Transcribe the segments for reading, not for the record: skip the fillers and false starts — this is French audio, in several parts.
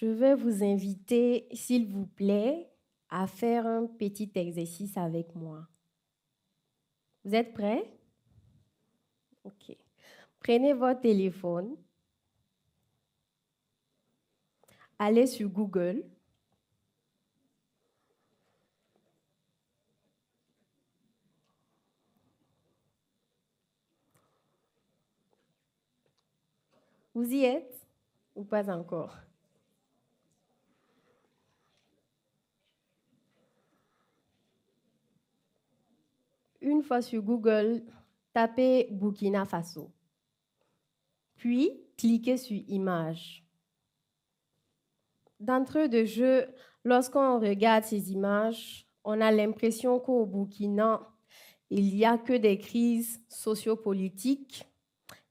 Je vais vous inviter, s'il vous plaît, à faire un petit exercice avec moi. Vous êtes prêts? OK. Prenez votre téléphone, allez sur Google, vous y êtes ou pas encore? Une fois sur Google, tapez Burkina Faso, puis cliquez sur Images. D'entrée de jeu, lorsqu'on regarde ces images, on a l'impression qu'au Burkina, il n'y a que des crises sociopolitiques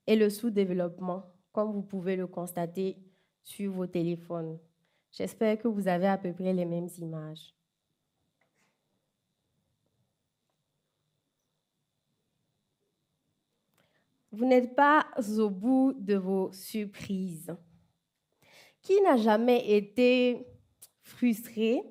et le sous-développement, comme vous pouvez le constater sur vos téléphones. J'espère que vous avez à peu près les mêmes images. Vous n'êtes pas au bout de vos surprises. Qui n'a jamais été frustré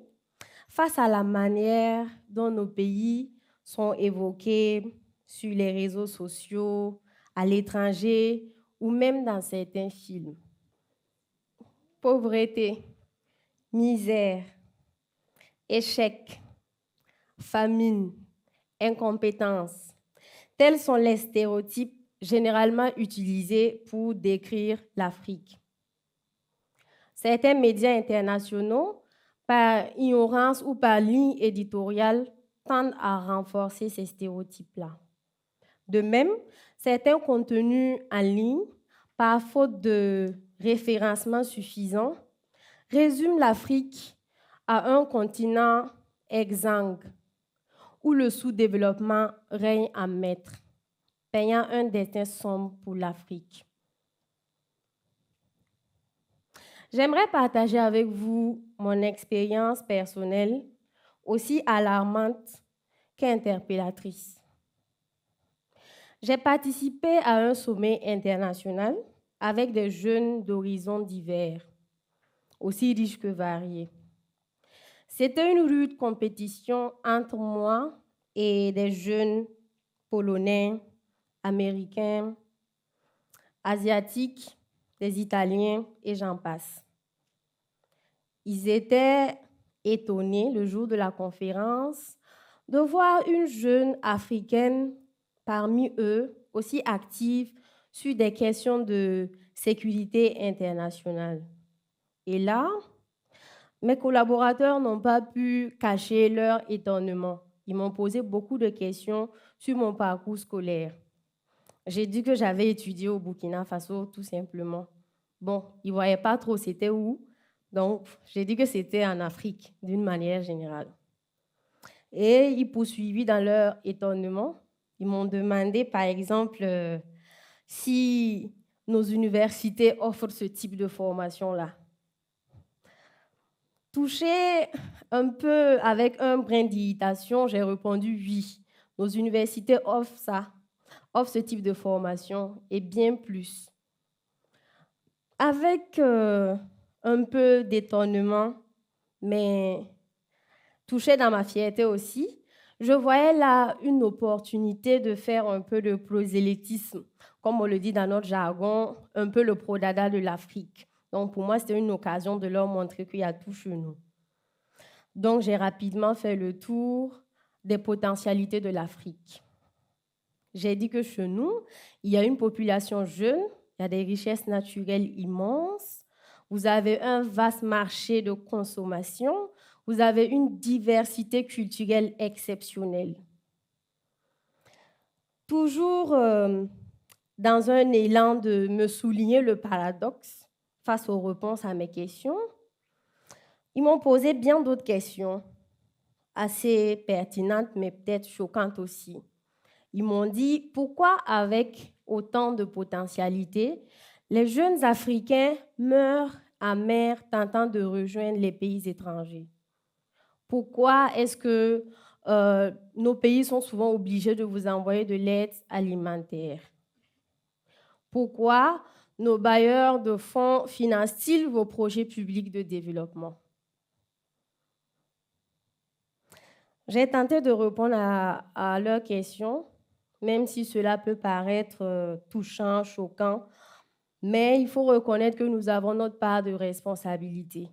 face à la manière dont nos pays sont évoqués sur les réseaux sociaux, à l'étranger ou même dans certains films? Pauvreté, misère, échec, famine, incompétence. Tels sont les stéréotypes généralement utilisés pour décrire l'Afrique. Certains médias internationaux, par ignorance ou par ligne éditoriale, tendent à renforcer ces stéréotypes-là. De même, certains contenus en ligne, par faute de référencement suffisant, résument l'Afrique à un continent exsangue, où le sous-développement règne en maître, peignant un destin sombre pour l'Afrique. J'aimerais partager avec vous mon expérience personnelle, aussi alarmante qu'interpellatrice. J'ai participé à un sommet international avec des jeunes d'horizons divers, aussi riches que variés. C'était une rude compétition entre moi et des jeunes polonais, américains, asiatiques, des Italiens et j'en passe. Ils étaient étonnés le jour de la conférence de voir une jeune Africaine parmi eux aussi active sur des questions de sécurité internationale. Et là, mes collaborateurs n'ont pas pu cacher leur étonnement. Ils m'ont posé beaucoup de questions sur mon parcours scolaire. J'ai dit que j'avais étudié au Burkina Faso, tout simplement. Bon, ils ne voyaient pas trop c'était où, donc j'ai dit que c'était en Afrique, d'une manière générale. Et ils poursuivirent dans leur étonnement. Ils m'ont demandé, par exemple, si nos universités offrent ce type de formation-là. Touchée un peu avec un brin d'irritation, j'ai répondu oui. Nos universités offrent ça, offrent ce type de formation et bien plus. Avec un peu d'étonnement, mais touchée dans ma fierté aussi, je voyais là une opportunité de faire un peu de prosélytisme, comme on le dit dans notre jargon, un peu le prodada de l'Afrique. Donc pour moi, c'était une occasion de leur montrer qu'il y a tout chez nous. Donc j'ai rapidement fait le tour des potentialités de l'Afrique. J'ai dit que chez nous, il y a une population jeune, il y a des richesses naturelles immenses, vous avez un vaste marché de consommation, vous avez une diversité culturelle exceptionnelle. Toujours dans un élan de me souligner le paradoxe face aux réponses à mes questions, ils m'ont posé bien d'autres questions, assez pertinentes, mais peut-être choquantes aussi. Ils m'ont dit pourquoi, avec autant de potentialités, les jeunes Africains meurent en mer tentant de rejoindre les pays étrangers. Pourquoi est-ce que nos pays sont souvent obligés de vous envoyer de l'aide alimentaire? Pourquoi nos bailleurs de fonds financent-ils vos projets publics de développement? J'ai tenté de répondre à leurs questions, même si cela peut paraître touchant, choquant, mais il faut reconnaître que nous avons notre part de responsabilité.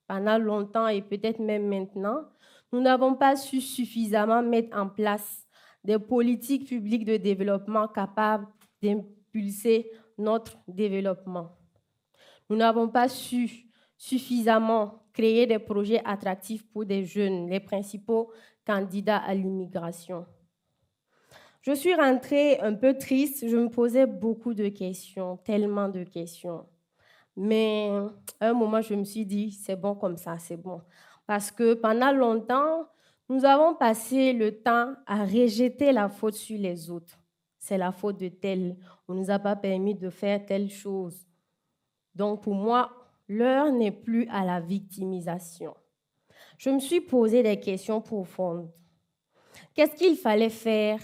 Pendant longtemps et peut-être même maintenant, nous n'avons pas su suffisamment mettre en place des politiques publiques de développement capables d'impulser notre développement. Nous n'avons pas su suffisamment créer des projets attractifs pour des jeunes, les principaux candidats à l'immigration. Je suis rentrée un peu triste, je me posais beaucoup de questions, tellement de questions. Mais à un moment, je me suis dit, c'est bon comme ça, c'est bon. Parce que pendant longtemps, nous avons passé le temps à rejeter la faute sur les autres. C'est la faute de tel, on ne nous a pas permis de faire telle chose. Donc pour moi, l'heure n'est plus à la victimisation. Je me suis posé des questions profondes. Qu'est-ce qu'il fallait faire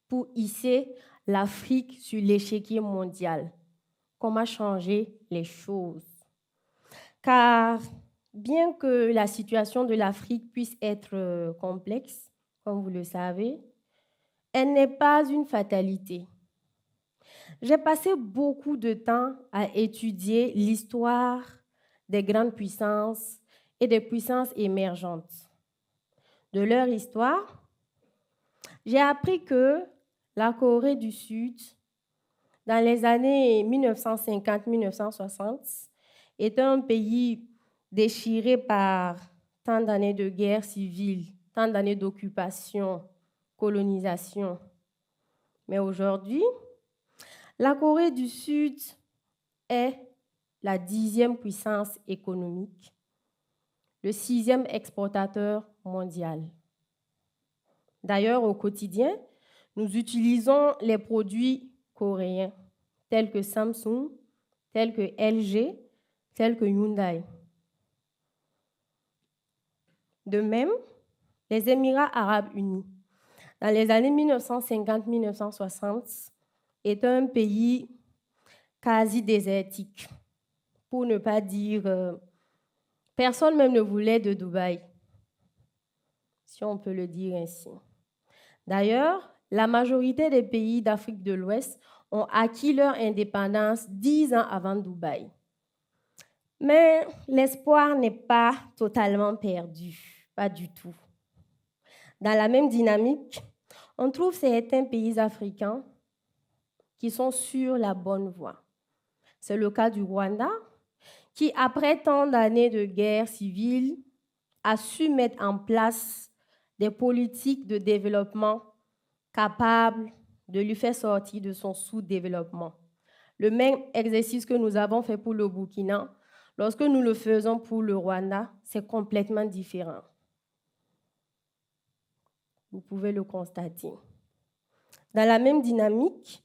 pour hisser l'Afrique sur l'échiquier mondial? Comment changer les choses? Car bien que la situation de l'Afrique puisse être complexe, comme vous le savez, elle n'est pas une fatalité. J'ai passé beaucoup de temps à étudier l'histoire des grandes puissances et des puissances émergentes. De leur histoire, j'ai appris que la Corée du Sud, dans les années 1950-1960, était un pays déchiré par tant d'années de guerre civile, tant d'années d'occupation, colonisation. Mais aujourd'hui, la Corée du Sud est la 10e puissance économique, le 6e exportateur mondial. D'ailleurs, au quotidien, nous utilisons les produits coréens tels que Samsung, tels que LG, tels que Hyundai. De même, les Émirats arabes unis, dans les années 1950-1960, étaient un pays quasi désertique, pour ne pas dire personne même ne voulait de Dubaï, si on peut le dire ainsi. D'ailleurs, la majorité des pays d'Afrique de l'Ouest ont acquis leur indépendance 10 ans avant Dubaï. Mais l'espoir n'est pas totalement perdu, pas du tout. Dans la même dynamique, on trouve certains pays africains qui sont sur la bonne voie. C'est le cas du Rwanda, qui, après tant d'années de guerre civile, a su mettre en place des politiques de développement capables de lui faire sortir de son sous-développement. Le même exercice que nous avons fait pour le Burkina, lorsque nous le faisons pour le Rwanda, c'est complètement différent. Vous pouvez le constater. Dans la même dynamique,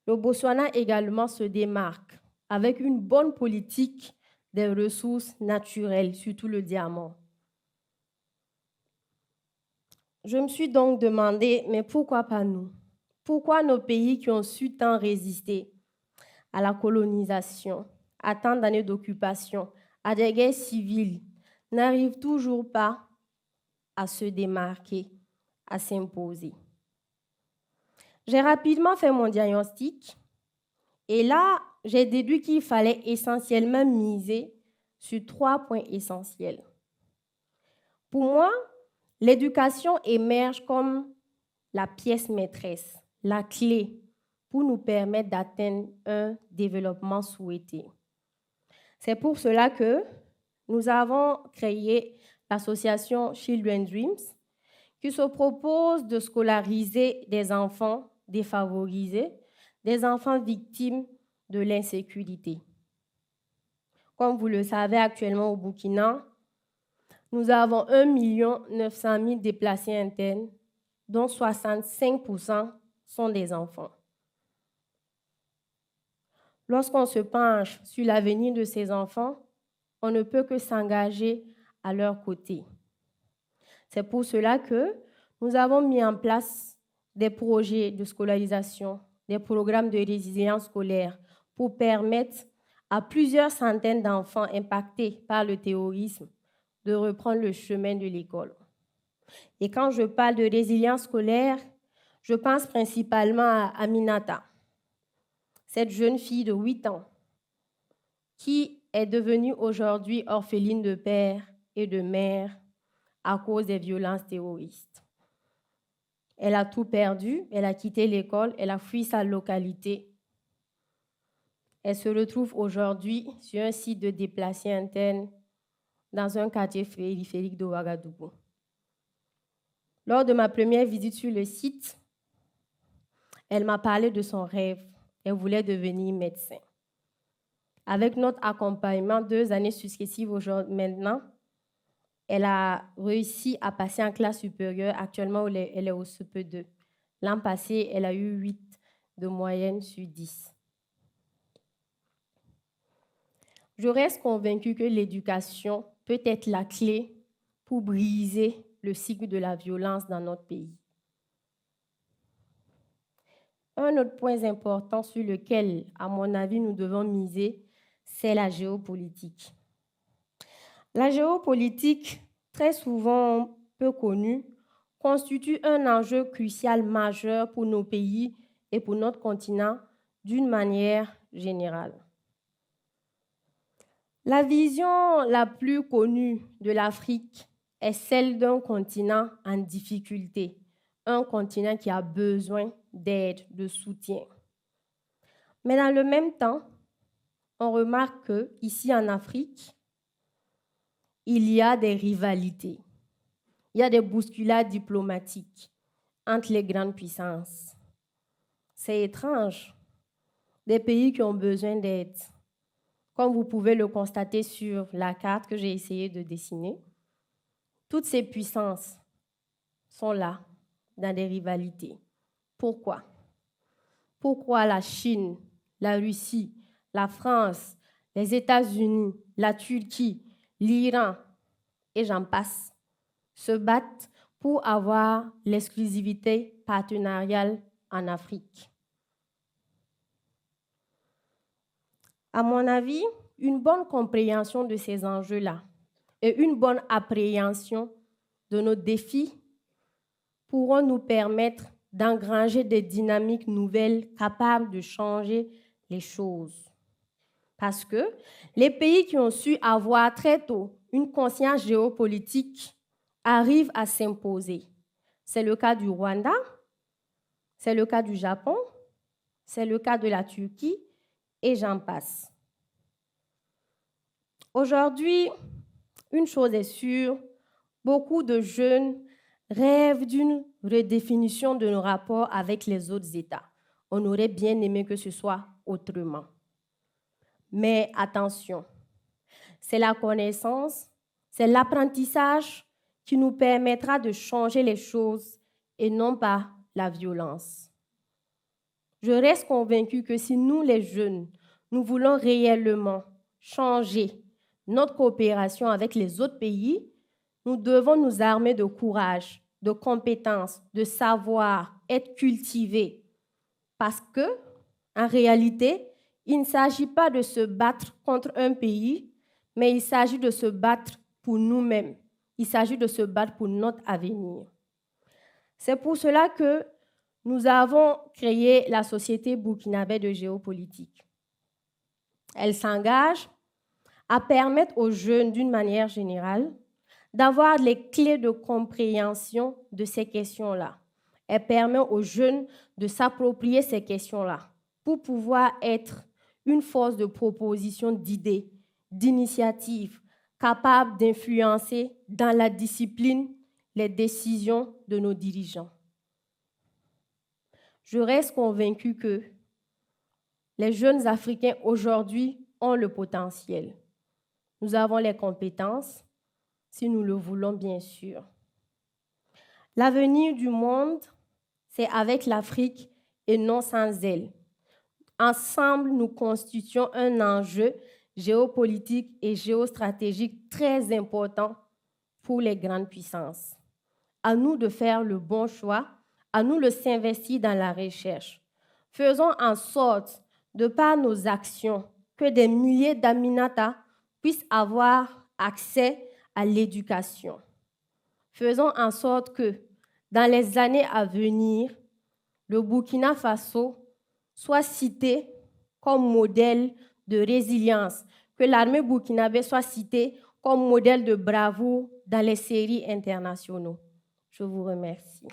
le Botswana également se démarque avec une bonne politique des ressources naturelles, surtout le diamant. Je me suis donc demandé, mais pourquoi pas nous? Pourquoi nos pays qui ont su tant résister à la colonisation, à tant d'années d'occupation, à des guerres civiles, n'arrivent toujours pas à se démarquer, à s'imposer? J'ai rapidement fait mon diagnostic et là, j'ai déduit qu'il fallait essentiellement miser sur 3 points essentiels. Pour moi, l'éducation émerge comme la pièce maîtresse, la clé pour nous permettre d'atteindre un développement souhaité. C'est pour cela que nous avons créé l'association Children's Dreams, qui se propose de scolariser des enfants défavorisés, des enfants victimes de l'insécurité. Comme vous le savez, actuellement au Burkina, nous avons 1 900 000 déplacés internes, dont 65% sont des enfants. Lorsqu'on se penche sur l'avenir de ces enfants, on ne peut que s'engager à leur côté. C'est pour cela que nous avons mis en place des projets de scolarisation, des programmes de résilience scolaire pour permettre à plusieurs centaines d'enfants impactés par le terrorisme de reprendre le chemin de l'école. Et quand je parle de résilience scolaire, je pense principalement à Aminata, cette jeune fille de 8 ans qui est devenue aujourd'hui orpheline de père et de mère à cause des violences terroristes. Elle a tout perdu, elle a quitté l'école, elle a fui sa localité. Elle se retrouve aujourd'hui sur un site de déplacés internes dans un quartier périphérique de Ouagadougou. Lors de ma première visite sur le site, elle m'a parlé de son rêve. Elle voulait devenir médecin. Avec notre accompagnement, 2 années successives maintenant, elle a réussi à passer en classe supérieure. Actuellement, elle est au CP2. L'an passé, elle a eu 8 de moyenne sur 10. Je reste convaincue que l'éducation peut être la clé pour briser le cycle de la violence dans notre pays. Un autre point important sur lequel, à mon avis, nous devons miser, c'est la géopolitique. La géopolitique, très souvent peu connue, constitue un enjeu crucial majeur pour nos pays et pour notre continent d'une manière générale. La vision la plus connue de l'Afrique est celle d'un continent en difficulté, un continent qui a besoin d'aide, de soutien. Mais dans le même temps, on remarque qu'ici en Afrique, il y a des rivalités, il y a des bousculades diplomatiques entre les grandes puissances. C'est étrange, des pays qui ont besoin d'aide. Comme vous pouvez le constater sur la carte que j'ai essayé de dessiner, toutes ces puissances sont là, dans des rivalités. Pourquoi? Pourquoi la Chine, la Russie, la France, les États-Unis, la Turquie, l'Iran, et j'en passe, se battent pour avoir l'exclusivité partenariale en Afrique? À mon avis, une bonne compréhension de ces enjeux-là et une bonne appréhension de nos défis pourront nous permettre d'engranger des dynamiques nouvelles capables de changer les choses. Parce que les pays qui ont su avoir très tôt une conscience géopolitique arrivent à s'imposer. C'est le cas du Rwanda, c'est le cas du Japon, c'est le cas de la Turquie, et j'en passe. Aujourd'hui, une chose est sûre, beaucoup de jeunes rêvent d'une redéfinition de nos rapports avec les autres États. On aurait bien aimé que ce soit autrement. Mais attention, c'est la connaissance, c'est l'apprentissage qui nous permettra de changer les choses et non pas la violence. Je reste convaincue que si nous, les jeunes, nous voulons réellement changer notre coopération avec les autres pays, nous devons nous armer de courage, de compétences, de savoir, être cultivés. Parce que, en réalité, il ne s'agit pas de se battre contre un pays, mais il s'agit de se battre pour nous-mêmes. Il s'agit de se battre pour notre avenir. C'est pour cela que nous avons créé la Société burkinabé de géopolitique. Elle s'engage à permettre aux jeunes, d'une manière générale, d'avoir les clés de compréhension de ces questions-là. Elle permet aux jeunes de s'approprier ces questions-là pour pouvoir être une force de proposition d'idées, d'initiatives, capable d'influencer dans la discipline les décisions de nos dirigeants. Je reste convaincue que les jeunes Africains aujourd'hui ont le potentiel. Nous avons les compétences, si nous le voulons bien sûr. L'avenir du monde, c'est avec l'Afrique et non sans elle. Ensemble, nous constituons un enjeu géopolitique et géostratégique très important pour les grandes puissances. À nous de faire le bon choix, à nous de s'investir dans la recherche. Faisons en sorte de par nos actions, que des milliers d'Aminata puissent avoir accès à l'éducation. Faisons en sorte que, dans les années à venir, le Burkina Faso soit cité comme modèle de résilience, que l'armée burkinabé soit citée comme modèle de bravoure dans les séries internationaux. Je vous remercie.